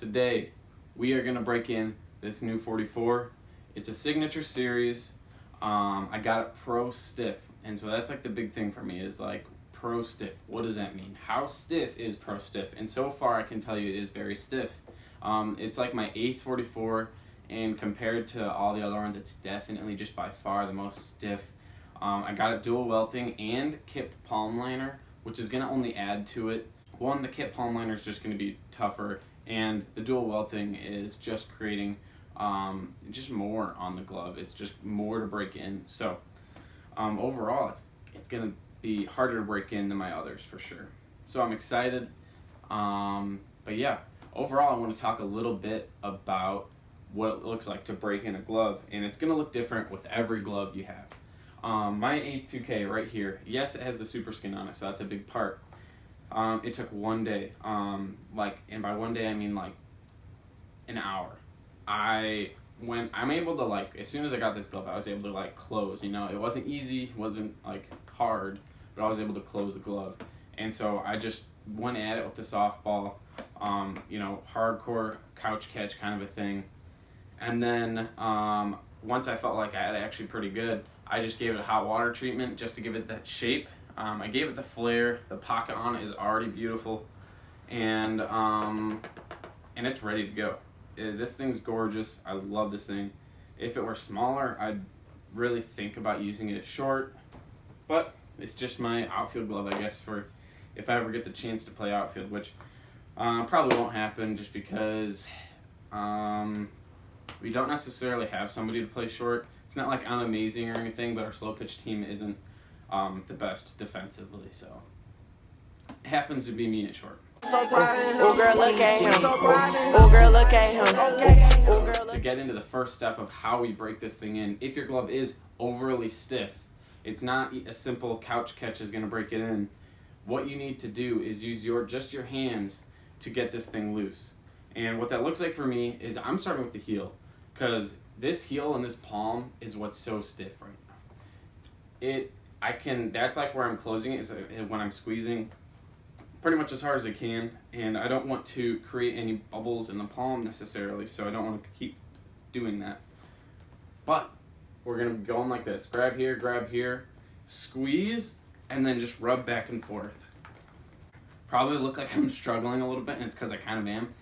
Today we are going to break in this new 44. It's a signature series. I got it pro stiff, and so that's like the big thing for me is like pro stiff. What does that mean? How stiff is pro stiff? And so far I can tell you it is very stiff. It's like my 8th 44, and compared to all the other ones, it's definitely just by far the most stiff. I got it dual welting and kip palm liner, which is going to only add to it. One, the kip palm liner is just going to be tougher, and the dual welting is just creating just more on the glove. It's just more to break in. So overall, it's going to be harder to break in than my others for sure. So I'm excited. But yeah, overall, I want to talk a little bit about what it looks like to break in a glove, and it's going to look different with every glove you have. My A2K right here, yes, it has the super skin on it, so that's a big part. It took one day, and by one day I mean like an hour. I'm able to, like, as soon as I got this glove, I was able to like close, it wasn't easy, it wasn't like hard, but I was able to close the glove. And so I just went at it with the softball, hardcore couch catch kind of a thing. And then once I felt like I had it actually pretty good, I just gave it a hot water treatment just to give it that shape. I gave it the flare. The pocket on it is already beautiful, and it's ready to go. This thing's gorgeous. I love this thing. If it were smaller, I'd really think about using it short, but it's just my outfield glove, I guess, for if I ever get the chance to play outfield, which probably won't happen just because we don't necessarily have somebody to play short. It's not like I'm amazing or anything, but our slow pitch team isn't the best defensively, so it happens to be me at short. Oh girl, look at him. Oh girl, look at him. Oh girl, To get into the first step of how we break this thing in, if your glove is overly stiff, it's not a simple couch catch is going to break it in. What you need to do is use just your hands to get this thing loose. And what that looks like for me is I'm starting with the heel, because this heel and this palm is what's so stiff right now. That's like where I'm closing it, is when I'm squeezing pretty much as hard as I can, and I don't want to create any bubbles in the palm necessarily, so I don't want to keep doing that. But we're going to be going like this. Grab here, squeeze, and then just rub back and forth. Probably look like I'm struggling a little bit, and it's because I kind of am.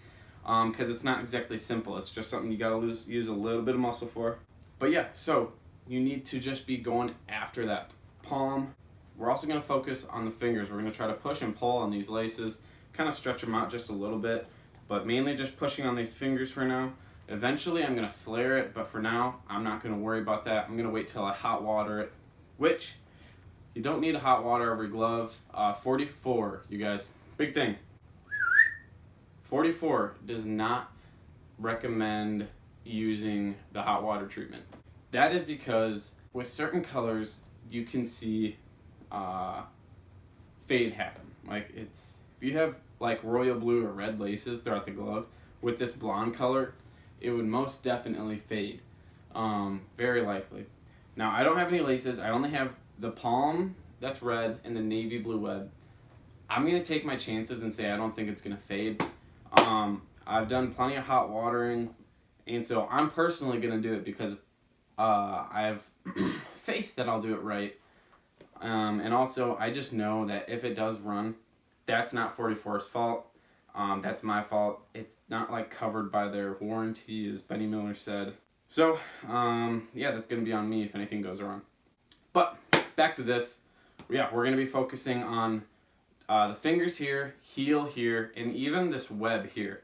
Because it's not exactly simple. It's just something you got to use a little bit of muscle for. But yeah, so you need to just be going after that palm. We're also going to focus on the fingers. We're going to try to push and pull on these laces, kind of stretch them out just a little bit, but mainly just pushing on these fingers for now. Eventually I'm going to flare it, but for now I'm not going to worry about that. I'm going to wait till I hot water it, which you don't need to hot water every glove. 44, you guys, big thing. 44 does not recommend using the hot water treatment. That is because with certain colors you can see fade happen. Like, if you have like royal blue or red laces throughout the glove with this blonde color, it would most definitely fade, very likely. Now I don't have any laces. I only have the palm that's red and the navy blue web. I'm gonna take my chances and say I don't think it's gonna fade. I've done plenty of hot watering, and so I'm personally gonna do it because I have faith that I'll do it right. And also, I just know that if it does run, that's not 44's fault. That's my fault. It's not like covered by their warranty, as Benny Miller said. So, yeah, that's going to be on me if anything goes wrong. But back to this. Yeah, we're going to be focusing on the fingers here, heel here, and even this web here.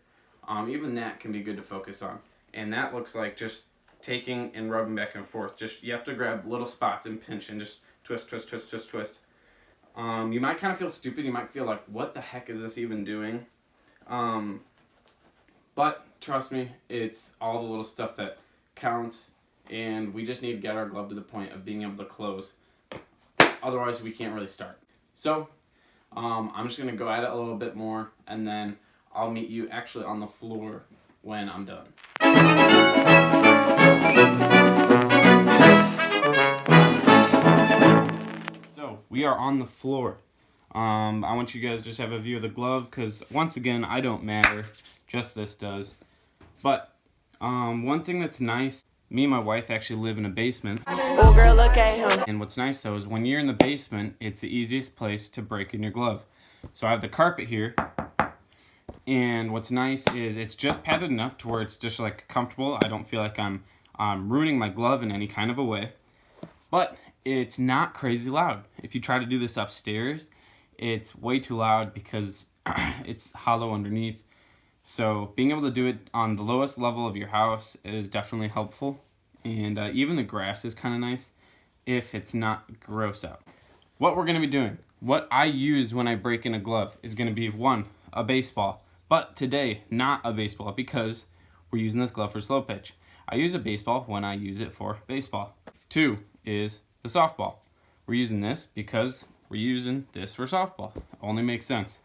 Even that can be good to focus on. And that looks like just taking and rubbing back and forth. You have to grab little spots and pinch and just twist, twist, twist, twist, twist. You might kind of feel stupid. You might feel like, what the heck is this even doing? But trust me, it's all the little stuff that counts, and we just need to get our glove to the point of being able to close. Otherwise, we can't really start. So, I'm just going to go at it a little bit more, and then I'll meet you actually on the floor when I'm done. We are on the floor. I want you guys to just have a view of the glove because, once again, I don't matter. Just this does. But one thing that's nice, me and my wife actually live in a basement. Oh, girl, look at him. And what's nice, though, is when you're in the basement, it's the easiest place to break in your glove. So I have the carpet here. And what's nice is it's just padded enough to where it's just like comfortable. I don't feel like I'm ruining my glove in any kind of a way. But it's not crazy loud. If you try to do this upstairs, it's way too loud because it's hollow underneath. So being able to do it on the lowest level of your house is definitely helpful. And even the grass is kind of nice if it's not gross out. What we're going to be doing, what I use when I break in a glove is going to be, one, a baseball. But today, not a baseball because we're using this glove for slow pitch. I use a baseball when I use it for baseball. Two is the softball. We're using this because we're using this for softball. It only makes sense.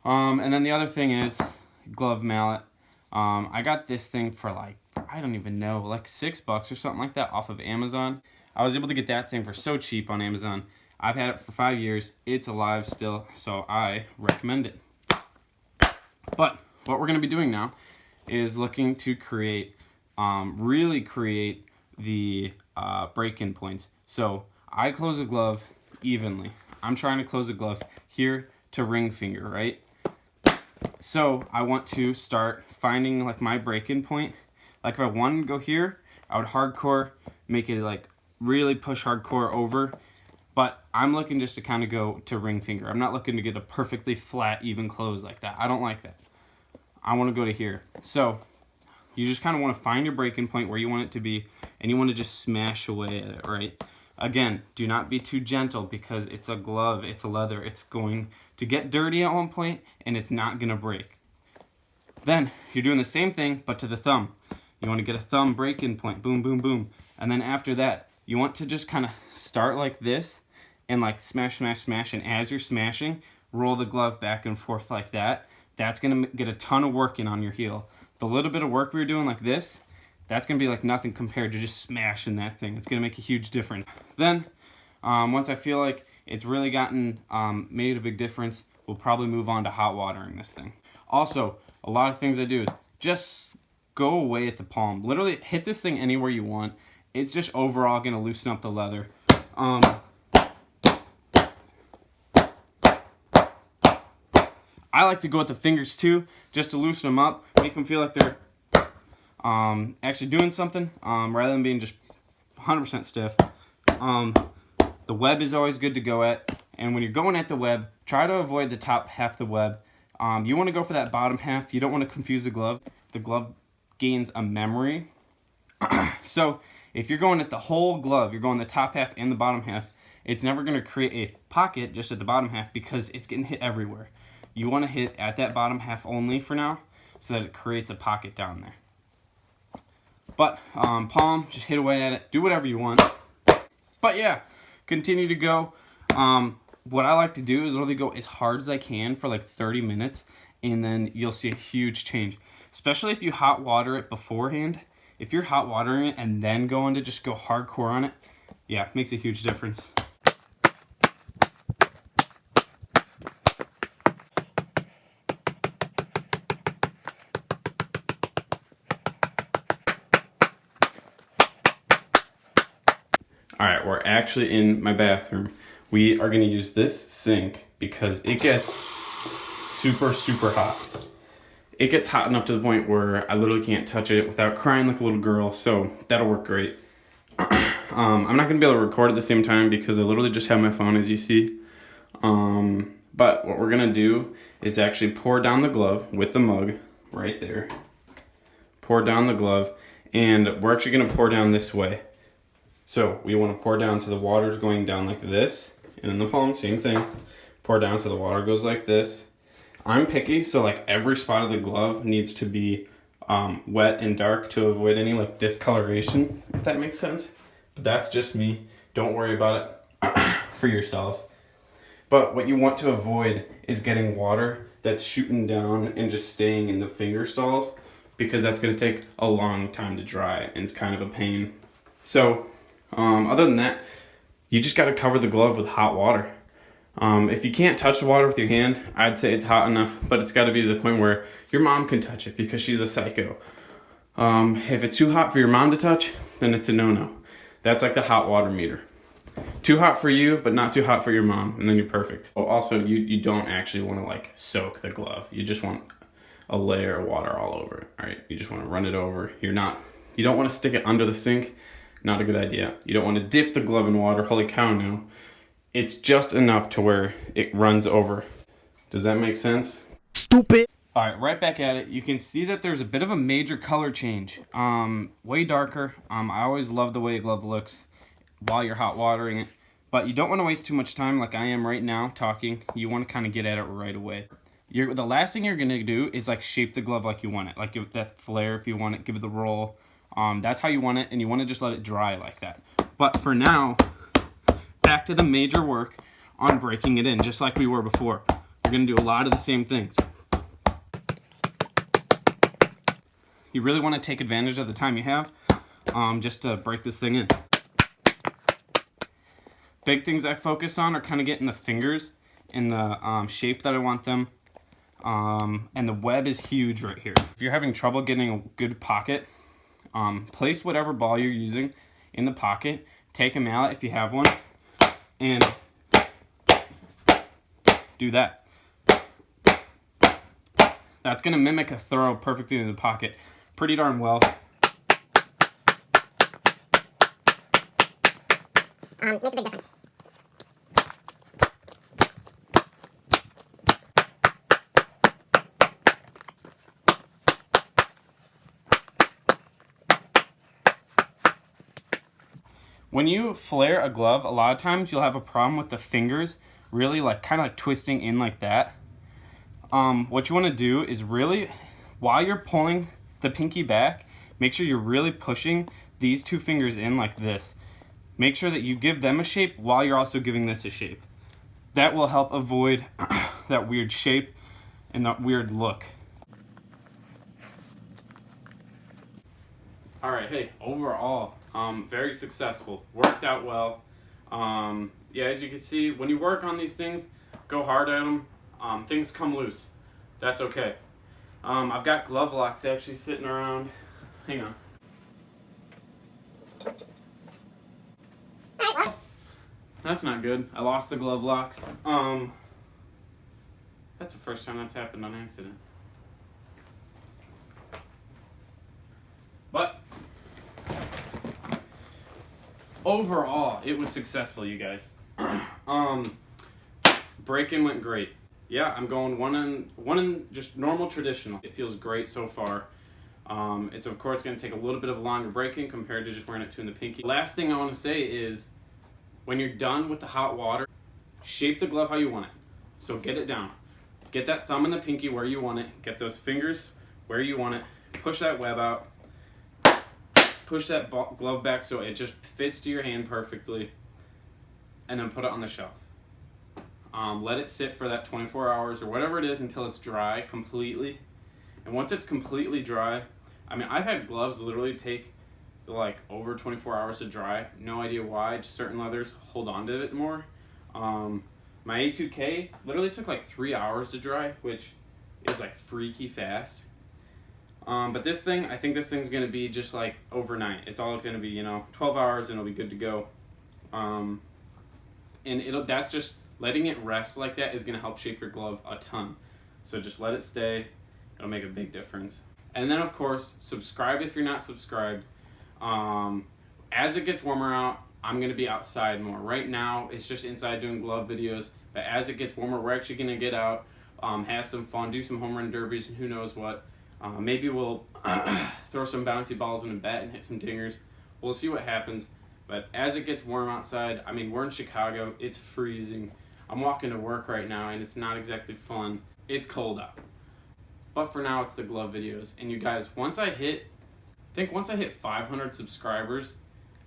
And then the other thing is glove mallet. I got this thing for like, I don't even know, like $6 or something like that off of Amazon. I was able to get that thing for so cheap on Amazon. I've had it for 5 years. It's alive still, so I recommend it. But what we're going to be doing now is looking to create, really create the break-in points. So I close a glove evenly. I'm trying to close a glove here to ring finger, right? So I want to start finding like my break-in point. Like if I wanted to go here, I would hardcore, make it like really push hardcore over. But I'm looking just to kind of go to ring finger. I'm not looking to get a perfectly flat, even close like that. I don't like that. I want to go to here. So you just kind of want to find your break-in point where you want it to be, and you want to just smash away at it, right? Again, do not be too gentle because it's a glove, it's a leather. It's going to get dirty at one point, and it's not going to break. Then you're doing the same thing, but to the thumb. You want to get a thumb break-in point, boom, boom, boom. And then after that, you want to just kind of start like this, and like smash, smash, smash, and as you're smashing, roll the glove back and forth like that. That's going to get a ton of work in on your heel. The little bit of work we were doing like this, that's going to be like nothing compared to just smashing that thing. It's going to make a huge difference. Then, once I feel like it's really gotten, made a big difference, we'll probably move on to hot watering this thing. Also, a lot of things I do is just go away at the palm. Literally hit this thing anywhere you want. It's just overall going to loosen up the leather. I like to go with the fingers too, just to loosen them up, make them feel like they're actually doing something, rather than being just 100% stiff. The web is always good to go at, and when you're going at the web, try to avoid the top half of the web. You want to go for that bottom half. You don't want to confuse the glove. The glove gains a memory. So if you're going at the whole glove, you're going the top half and the bottom half, it's never going to create a pocket just at the bottom half because it's getting hit everywhere. You want to hit at that bottom half only for now so that it creates a pocket down there. But palm, just hit away at it. Do whatever you want. But yeah, continue to go. What I like to do is literally go as hard as I can for like 30 minutes, and then you'll see a huge change. Especially if you hot water it beforehand. If you're hot watering it and then going to just go hardcore on it, yeah, it makes a huge difference. Alright, we're actually in my bathroom. We are going to use this sink because it gets super, super hot. It gets hot enough to the point where I literally can't touch it without crying like a little girl, so that'll work great. I'm not going to be able to record at the same time because I literally just have my phone, as you see. But what we're going to do is actually pour down the glove with the mug right there. Pour down the glove, and we're actually going to pour down this way. So we want to pour down so the water's going down like this, and in the palm, same thing. Pour down so the water goes like this. I'm picky, so like every spot of the glove needs to be wet and dark to avoid any like discoloration, if that makes sense. But that's just me. Don't worry about it for yourself. But what you want to avoid is getting water that's shooting down and just staying in the finger stalls, because that's going to take a long time to dry and it's kind of a pain. So other than that, you just got to cover the glove with hot water. If you can't touch the water with your hand, I'd say it's hot enough, but it's got to be to the point where your mom can touch it because she's a psycho. If it's too hot for your mom to touch, then it's a no-no. That's like the hot water meter. Too hot for you, but not too hot for your mom, and then you're perfect. Oh, also, you don't actually want to like soak the glove. You just want a layer of water all over it, all right? You just want to run it over. You don't want to stick it under the sink. Not a good idea. You don't want to dip the glove in water. Holy cow, no. It's just enough to where it runs over. Does that make sense? Stupid. All right, right back at it. You can see that there's a bit of a major color change. Way darker. I always love the way a glove looks while you're hot watering it. But you don't want to waste too much time like I am right now talking. You want to kind of get at it right away. The last thing you're going to do is like shape the glove like you want it. Like give it that flare if you want it. Give it the roll. That's how you want it, and you want to just let it dry like that. But for now, back to the major work on breaking it in, just like we were before. We're going to do a lot of the same things. You really want to take advantage of the time you have just to break this thing in. Big things I focus on are kind of getting the fingers in the shape that I want them. And the web is huge right here. If you're having trouble getting a good pocket, place whatever ball you're using in the pocket. Take a mallet if you have one, and do that. That's going to mimic a throw perfectly in the pocket. Pretty darn well. Makes a big difference. When you flare a glove, a lot of times you'll have a problem with the fingers really kind of twisting in like that. What you want to do is really, while you're pulling the pinky back, make sure you're really pushing these two fingers in like this. Make sure that you give them a shape while you're also giving this a shape. That will help avoid that weird shape and that weird look. All right, hey, overall, very successful. Worked out well. Yeah, as you can see, when you work on these things, go hard at them. Things come loose. That's okay. I've got glove locks actually sitting around. Hang on. That's not good. I lost the glove locks. That's the first time that's happened on accident. But overall, it was successful, you guys. Break-in went great. Yeah, I'm going one in just normal traditional. It feels great so far. It's of course going to take a little bit of a longer break-in compared to just wearing it two in the pinky. Last thing I want to say is, when you're done with the hot water, shape the glove how you want it. So get it down. Get that thumb and the pinky where you want it. Get those fingers where you want it. Push that web out. Push that glove back so it just fits to your hand perfectly. And then put it on the shelf. Let it sit for that 24 hours or whatever it is until it's dry completely. And once it's completely dry, I mean, I've had gloves literally take like over 24 hours to dry. No idea why, just certain leathers hold on to it more. My A2K literally took like 3 hours to dry, which is like freaky fast. But this thing, I think this thing's gonna be just like overnight. It's all gonna be, 12 hours and it'll be good to go. And that's just, letting it rest like that is gonna help shape your glove a ton. So just let it stay, it'll make a big difference. And then of course, subscribe if you're not subscribed. As it gets warmer out, I'm gonna be outside more. Right now, it's just inside doing glove videos, but as it gets warmer, we're actually gonna get out, have some fun, do some home run derbies, and who knows what. Maybe we'll throw some bouncy balls in a bat and hit some dingers. We'll see what happens. But as it gets warm outside, I mean, we're in Chicago, it's freezing. I'm walking to work right now, and it's not exactly fun. It's cold out. But for now, it's the glove videos. And you guys, once I hit 500 subscribers,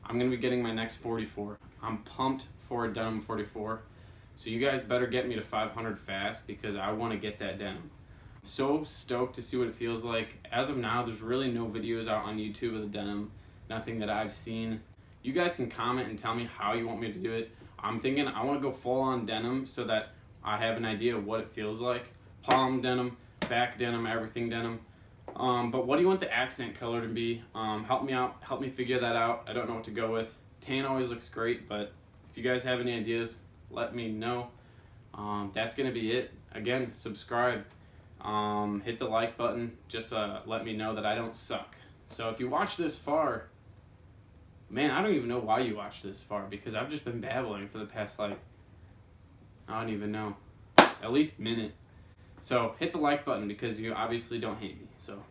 I'm going to be getting my next 44. I'm pumped for a denim 44. So you guys better get me to 500 fast because I want to get that denim. So stoked to see what it feels like. As of now, there's really no videos out on YouTube of the denim. Nothing that I've seen. You guys can comment and tell me how you want me to do it. I'm thinking I want to go full on denim so that I have an idea of what it feels like. Palm denim, back denim, everything denim. But what do you want the accent color to be? Help me out. Help me figure that out. I don't know what to go with. Tan always looks great, but if you guys have any ideas, let me know. That's going to be it. Again, subscribe. Hit the like button just to let me know that I don't suck. So if you watch this far, man, I don't even know why you watched this far, because I've just been babbling for the past, I don't even know, at least minute. So hit the like button because you obviously don't hate me. So